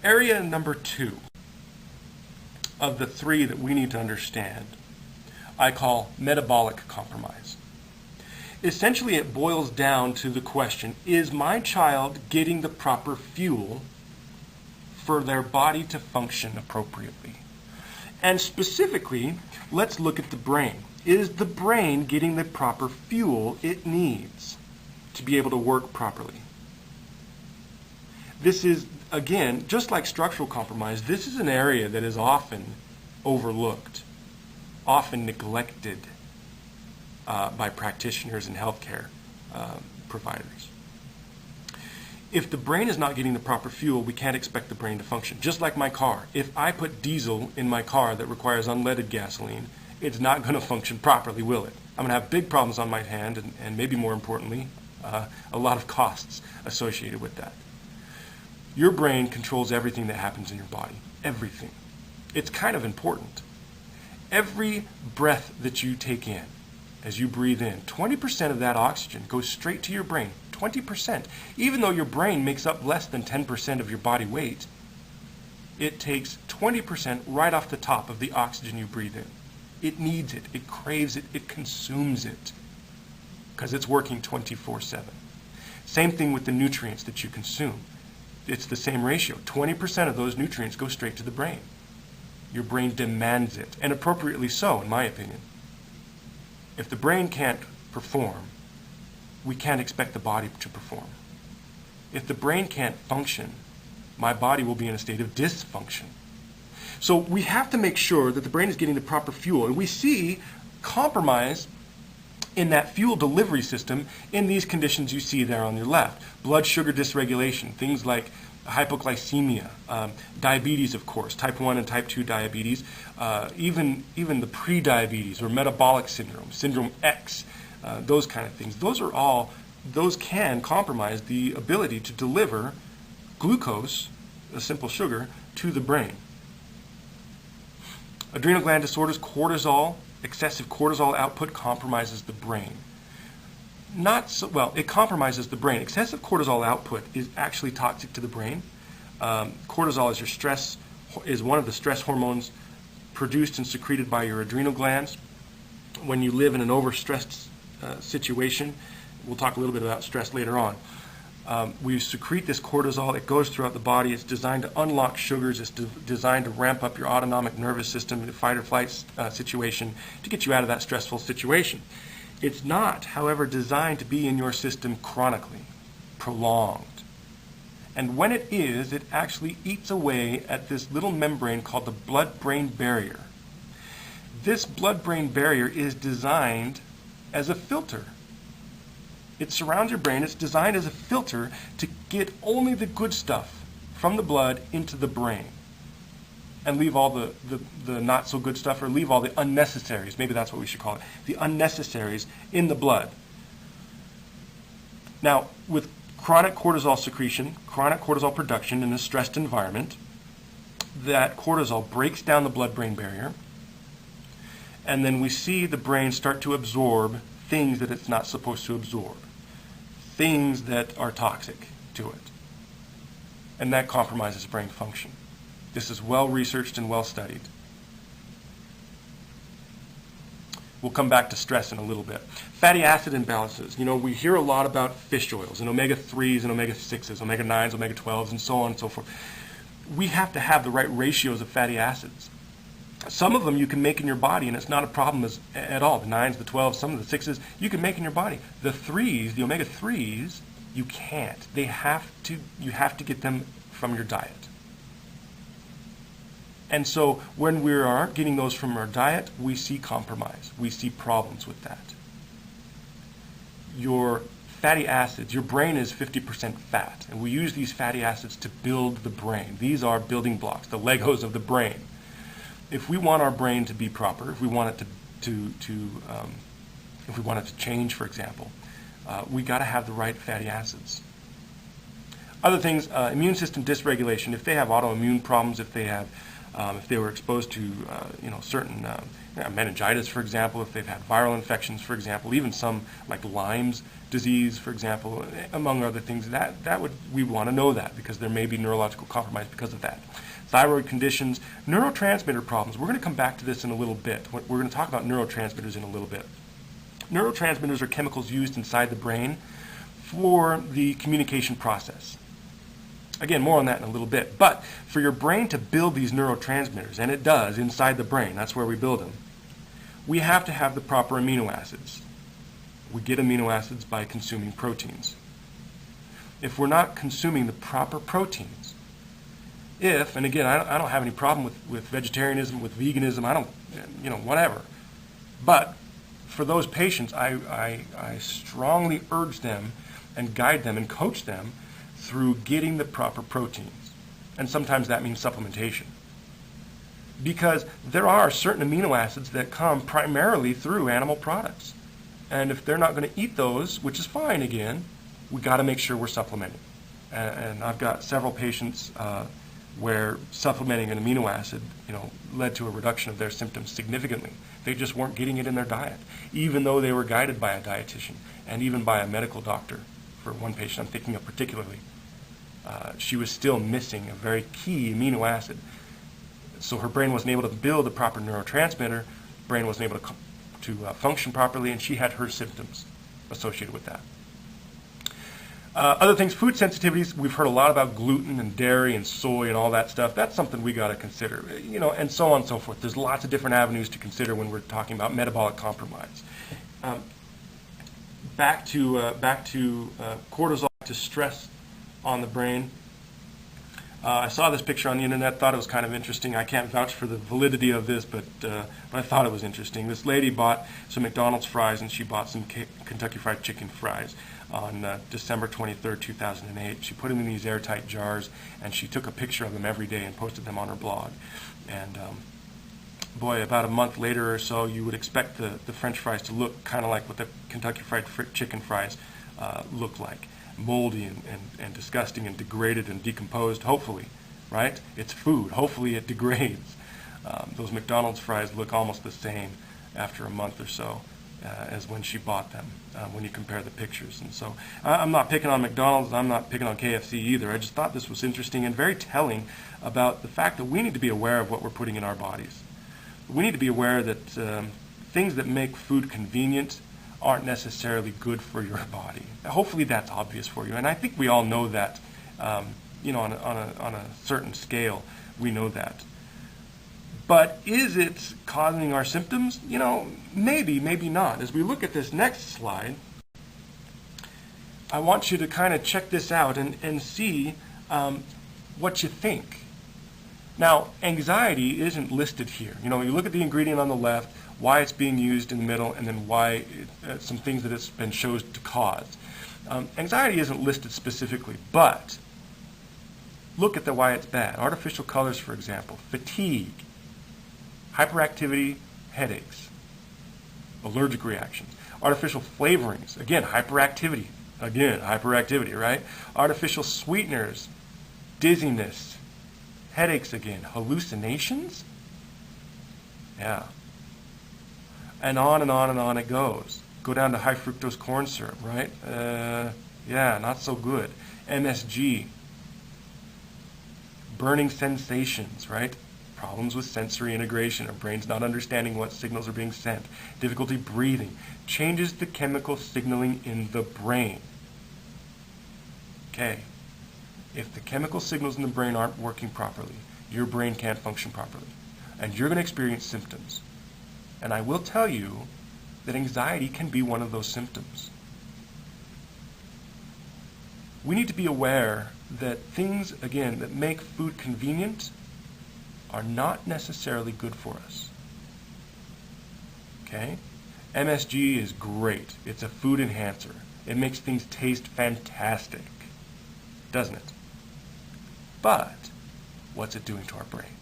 Area number 2 of the 3 that we need to understand, I call metabolic compromise. Essentially, it boils down to the question, is my child getting the proper fuel for their body to function appropriately? And specifically, let's look at the brain. Is the brain getting the proper fuel it needs to be able to work properly? This is, again, just like structural compromise, this is an area that is often overlooked, often neglected by practitioners and healthcare providers. If the brain is not getting the proper fuel, we can't expect the brain to function. Just like my car. If I put diesel in my car that requires unleaded gasoline, it's not going to function properly, will it? I'm going to have big problems on my hand and maybe more importantly, a lot of costs associated with that. Your brain controls everything that happens in your body. Everything. It's kind of important. Every breath that you take in, as you breathe in, 20% of that oxygen goes straight to your brain. 20%. Even though your brain makes up less than 10% of your body weight, it takes 20% right off the top of the oxygen you breathe in. It needs it. It craves it. It consumes it because it's working 24/7. Same thing with the nutrients that you consume. It's the same ratio. 20% of those nutrients go straight to the brain. Your brain demands it, and appropriately so, in my opinion. If the brain can't perform, we can't expect the body to perform. If the brain can't function, my body will be in a state of dysfunction. So we have to make sure that the brain is getting the proper fuel, and we see compromise in that fuel delivery system in these conditions you see there on your left. Blood sugar dysregulation, things like hypoglycemia, diabetes, of course, type 1 and type 2 diabetes, even the pre-diabetes or metabolic syndrome, syndrome X, those kind of things. Those can compromise the ability to deliver glucose, a simple sugar, to the brain. Adrenal gland disorders, cortisol, excessive cortisol output compromises the brain. It compromises the brain. Excessive cortisol output is actually toxic to the brain. Cortisol is one of the stress hormones produced and secreted by your adrenal glands. When you live in an overstressed situation, we'll talk a little bit about stress later on. We secrete this cortisol. It goes throughout the body. It's designed to unlock sugars. It's designed to ramp up your autonomic nervous system in a fight or flight situation to get you out of that stressful situation. It's not, however, designed to be in your system chronically, prolonged. And when it is, it actually eats away at this little membrane called the blood-brain barrier. This blood-brain barrier is designed as a filter. It surrounds your brain. It's designed as a filter to get only the good stuff from the blood into the brain and leave all the not so good stuff, or leave all the unnecessaries, maybe that's what we should call it, the unnecessaries in the blood. Now, with chronic cortisol secretion, chronic cortisol production in a stressed environment, that cortisol breaks down the blood-brain barrier, and then we see the brain start to absorb things that it's not supposed to absorb, things that are toxic to it, and that compromises brain function. This is well researched and well studied. We'll come back to stress in a little bit. Fatty acid imbalances. We hear a lot about fish oils and omega-3s and omega-6s, omega-9s, omega-12s, and so on and so forth. We have to have the right ratios of fatty acids. Some of them you can make in your body, and it's not a problem at all. The 9s, the 12s, some of the 6s, you can make in your body. The 3s, the omega-3s, you can't. You have to get them from your diet. And so when we are getting those from our diet, we see compromise. We see problems with that. Your fatty acids, your brain is 50% fat, and we use these fatty acids to build the brain. These are building blocks, the Legos of the brain. If we want our brain to be proper, if we want it if we want it to change, for example, we got to have the right fatty acids. Other things, immune system dysregulation. If they have autoimmune problems, if they have if they were exposed to certain meningitis, for example, if they've had viral infections, for example, even some like Lyme's disease, for example, among other things, we want to know that because there may be neurological compromise because of that. Thyroid conditions, neurotransmitter problems. We're going to come back to this in a little bit. We're going to talk about neurotransmitters in a little bit. Neurotransmitters are chemicals used inside the brain for the communication process. Again, more on that in a little bit. But for your brain to build these neurotransmitters, and it does inside the brain, that's where we build them, we have to have the proper amino acids. We get amino acids by consuming proteins. If we're not consuming the proper proteins, and again, I don't have any problem with vegetarianism, with veganism, I don't, whatever. But for those patients, I strongly urge them and guide them and coach them through getting the proper proteins. And sometimes that means supplementation. Because there are certain amino acids that come primarily through animal products. And if they're not going to eat those, which is fine again, we got to make sure we're supplementing. And I've got several patients where supplementing an amino acid, led to a reduction of their symptoms significantly. They just weren't getting it in their diet, even though they were guided by a dietitian and even by a medical doctor. For one patient I'm thinking of particularly, she was still missing a very key amino acid. So her brain wasn't able to build the proper neurotransmitter, brain wasn't able to function properly, and she had her symptoms associated with that. Other things, food sensitivities, we've heard a lot about gluten and dairy and soy and all that stuff. That's something we got to consider, and so on and so forth. There's lots of different avenues to consider when we're talking about metabolic compromise. Back to cortisol, to stress on the brain. I saw this picture on the internet, thought it was kind of interesting. I can't vouch for the validity of this, but I thought it was interesting. This lady bought some McDonald's fries, and she bought some Kentucky Fried Chicken fries on December 23rd, 2008. She put them in these airtight jars, and she took a picture of them every day and posted them on her blog. And boy, about a month later or so, you would expect the French fries to look kind of like what the Kentucky Fried Chicken fries look like. Moldy and disgusting and degraded and decomposed, hopefully, right? It's food. Hopefully it degrades. Those McDonald's fries look almost the same after a month or so as when she bought them, when you compare the pictures. And so I'm not picking on McDonald's, I'm not picking on KFC either. I just thought this was interesting and very telling about the fact that we need to be aware of what we're putting in our bodies. We need to be aware that things that make food convenient aren't necessarily good for your body. Hopefully that's obvious for you, and I think we all know that. On a certain scale, we know that. But is it causing our symptoms? Maybe, maybe not. As we look at this next slide, I want you to kind of check this out and see what you think. Now, anxiety isn't listed here. You look at the ingredient on the left, why it's being used in the middle, and then why some things that it's been shown to cause. Anxiety isn't listed specifically, but look at why it's bad. Artificial colors, for example, fatigue, hyperactivity, headaches, allergic reactions, artificial flavorings, again, hyperactivity, right? Artificial sweeteners, dizziness, headaches again, hallucinations, yeah. And on and on and on it goes. Go down to high fructose corn syrup, right? Yeah, not so good. MSG. Burning sensations, right? Problems with sensory integration. Our brain's not understanding what signals are being sent. Difficulty breathing. Changes the chemical signaling in the brain. Okay. If the chemical signals in the brain aren't working properly, your brain can't function properly. And you're going to experience symptoms. And I will tell you that anxiety can be one of those symptoms. We need to be aware that things, again, that make food convenient are not necessarily good for us. Okay? MSG is great. It's a food enhancer. It makes things taste fantastic, doesn't it? But what's it doing to our brain?